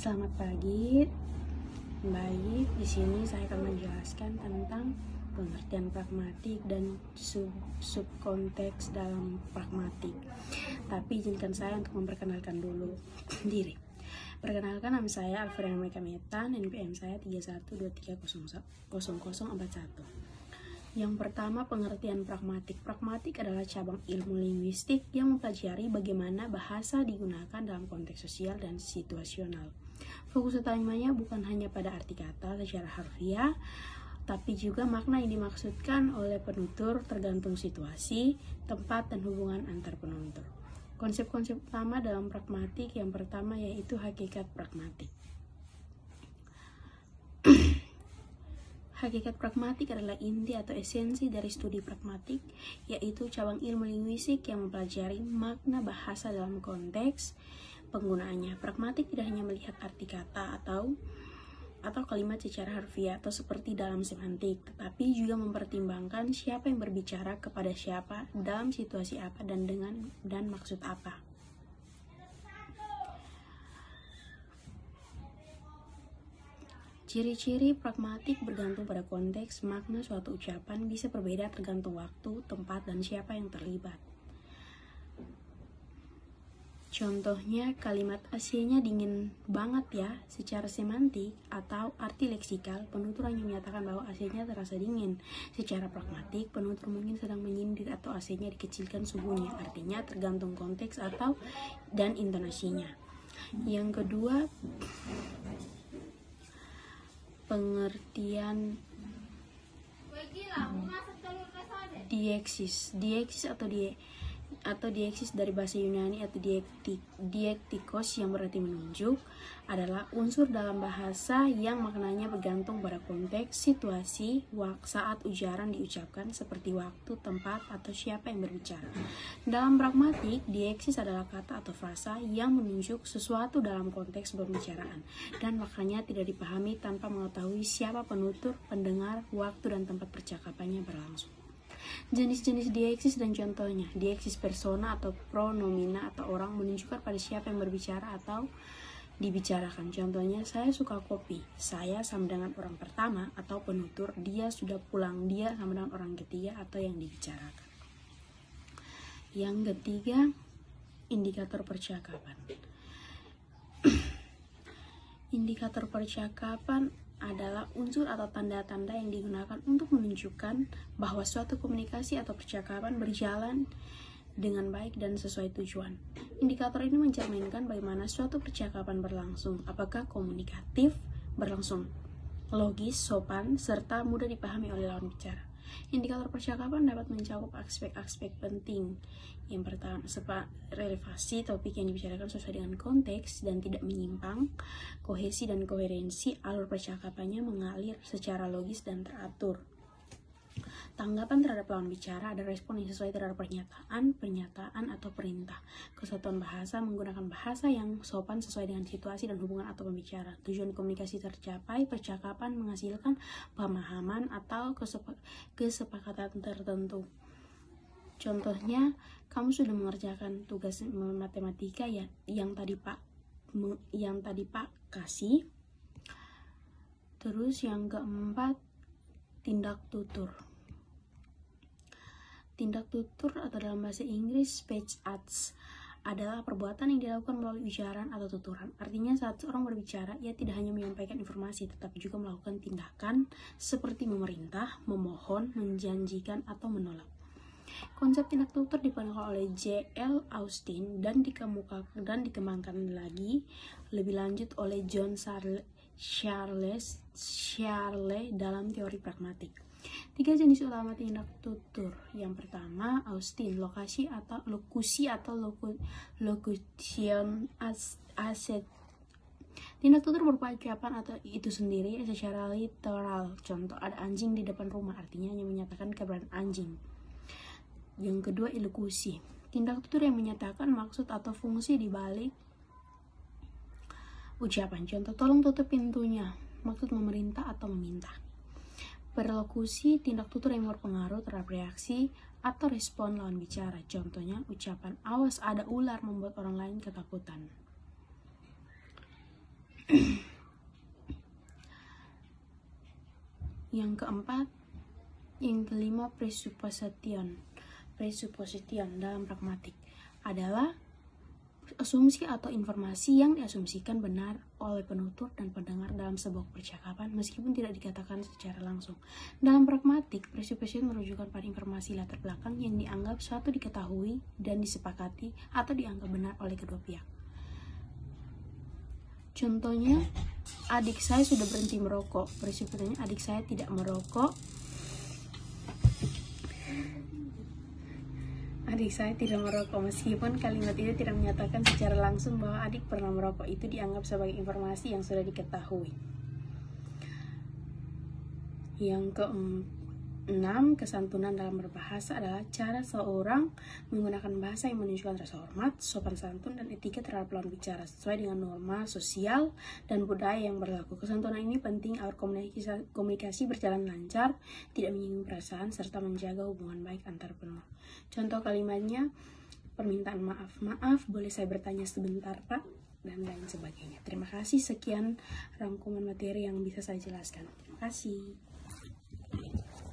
Selamat pagi. Baik, di sini saya akan menjelaskan tentang pengertian pragmatik dan subkonteks dalam pragmatik. Tapi izinkan saya untuk memperkenalkan dulu diri. Perkenalkan, nama saya Alfriana Mekametan, NPM saya 31230041. Yang pertama, pengertian pragmatik. Pragmatik adalah cabang ilmu linguistik yang mempelajari bagaimana bahasa digunakan dalam konteks sosial dan situasional. Fokus utamanya bukan hanya pada arti kata secara harfiah, tapi juga makna yang dimaksudkan oleh penutur tergantung situasi, tempat, dan hubungan antar penutur. Konsep-konsep utama dalam pragmatik yang pertama yaitu hakikat pragmatik. Hakikat pragmatik adalah inti atau esensi dari studi pragmatik, yaitu cabang ilmu linguistik yang mempelajari makna bahasa dalam konteks penggunaannya. Pragmatik tidak hanya melihat arti kata atau kalimat secara harfiah atau seperti dalam semantik, tetapi juga mempertimbangkan siapa yang berbicara kepada siapa, dalam situasi apa, dan maksud apa. Ciri-ciri pragmatik bergantung pada konteks, makna suatu ucapan bisa berbeda tergantung waktu, tempat, dan siapa yang terlibat. Contohnya, kalimat AC-nya dingin banget ya, secara semantik atau arti leksikal, penutur hanya menyatakan bahwa AC-nya terasa dingin. Secara pragmatik, penutur mungkin sedang menyindir atau AC-nya dikecilkan suhunya, artinya tergantung konteks dan intonasinya. Yang kedua, pengertian dieksis atau dieksis dari bahasa Yunani atau diektikos yang berarti menunjuk, adalah unsur dalam bahasa yang maknanya bergantung pada konteks, situasi, saat ujaran diucapkan seperti waktu, tempat, atau siapa yang berbicara. Dalam pragmatik, dieksis adalah kata atau frasa yang menunjuk sesuatu dalam konteks pembicaraan dan maknanya tidak dipahami tanpa mengetahui siapa penutur, pendengar, waktu, dan tempat percakapannya berlangsung. Jenis-jenis dieksis dan contohnya: dieksis persona atau pronomina atau orang menunjukkan pada siapa yang berbicara atau dibicarakan. Contohnya, saya suka kopi. Saya sama dengan orang pertama atau penutur. Dia sudah pulang. Dia sama dengan orang ketiga atau yang dibicarakan. Yang ketiga, indikator percakapan. Indikator percakapan adalah unsur atau tanda-tanda yang digunakan untuk menunjukkan bahwa suatu komunikasi atau percakapan berjalan dengan baik dan sesuai tujuan. Indikator ini mencerminkan bagaimana suatu percakapan berlangsung, apakah komunikatif, berlangsung logis, sopan, serta mudah dipahami oleh lawan bicara. Indikator percakapan dapat mencakup aspek-aspek penting. Yang pertama, relevasi topik yang dibicarakan sesuai dengan konteks dan tidak menyimpang, kohesi dan koherensi, alur percakapannya mengalir secara logis dan teratur. Tanggapan terhadap lawan bicara, ada respon yang sesuai terhadap pernyataan atau perintah. Kesatuan bahasa, menggunakan bahasa yang sopan sesuai dengan situasi dan hubungan atau pembicara. Tujuan komunikasi tercapai, percakapan menghasilkan pemahaman atau kesepakatan tertentu. Contohnya, kamu sudah mengerjakan tugas matematika yang tadi Pak kasih. Terus yang keempat, tindak tutur. Tindak tutur atau dalam bahasa Inggris speech acts adalah perbuatan yang dilakukan melalui ujaran atau tuturan. Artinya saat seorang berbicara, ia tidak hanya menyampaikan informasi, tetapi juga melakukan tindakan seperti memerintah, memohon, menjanjikan, atau menolak. Konsep tindak tutur dipanggil oleh J.L. Austin dan dikembangkan lagi lebih lanjut oleh John Charles dalam teori pragmatik. 3 jenis utama tindak tutur. Yang pertama, Austin, lokusi atau locution asset. Tindak tutur berupa ucapan atau itu sendiri secara literal. Contoh, ada anjing di depan rumah, artinya hanya menyatakan keberadaan anjing. Yang kedua, elokusi. Tindak tutur yang menyatakan maksud atau fungsi di balik ucapan. Contoh, tolong tutup pintunya, maksud memerintah atau meminta. Perlokusi, tindak tutur yang berpengaruh terhadap reaksi atau respon lawan bicara. Contohnya, ucapan awas ada ular membuat orang lain ketakutan. Yang keempat, yang kelima, presupposition dalam pragmatik adalah asumsi atau informasi yang diasumsikan benar oleh penutur dan pendengar dalam sebuah percakapan meskipun tidak dikatakan secara langsung. Dalam pragmatik, presupposition merujukan pada informasi latar belakang yang dianggap suatu diketahui dan disepakati atau dianggap benar oleh kedua pihak. Contohnya, adik saya sudah berhenti merokok. Presuppositionnya adik saya tidak merokok. Adik saya tidak merokok. Meskipun kalimat itu tidak menyatakan secara langsung bahwa adik pernah merokok, itu dianggap sebagai informasi yang sudah diketahui. Yang keenam, kesantunan dalam berbahasa adalah cara seorang menggunakan bahasa yang menunjukkan rasa hormat, sopan santun, dan etika terhadap lawan bicara sesuai dengan norma sosial dan budaya yang berlaku. Kesantunan ini penting agar komunikasi berjalan lancar, tidak menyinggung perasaan, serta menjaga hubungan baik antar pendengar. Contoh kalimatnya, permintaan maaf, boleh saya bertanya sebentar Pak, dan lain sebagainya. Terima kasih, sekian rangkuman materi yang bisa saya jelaskan. Terima kasih.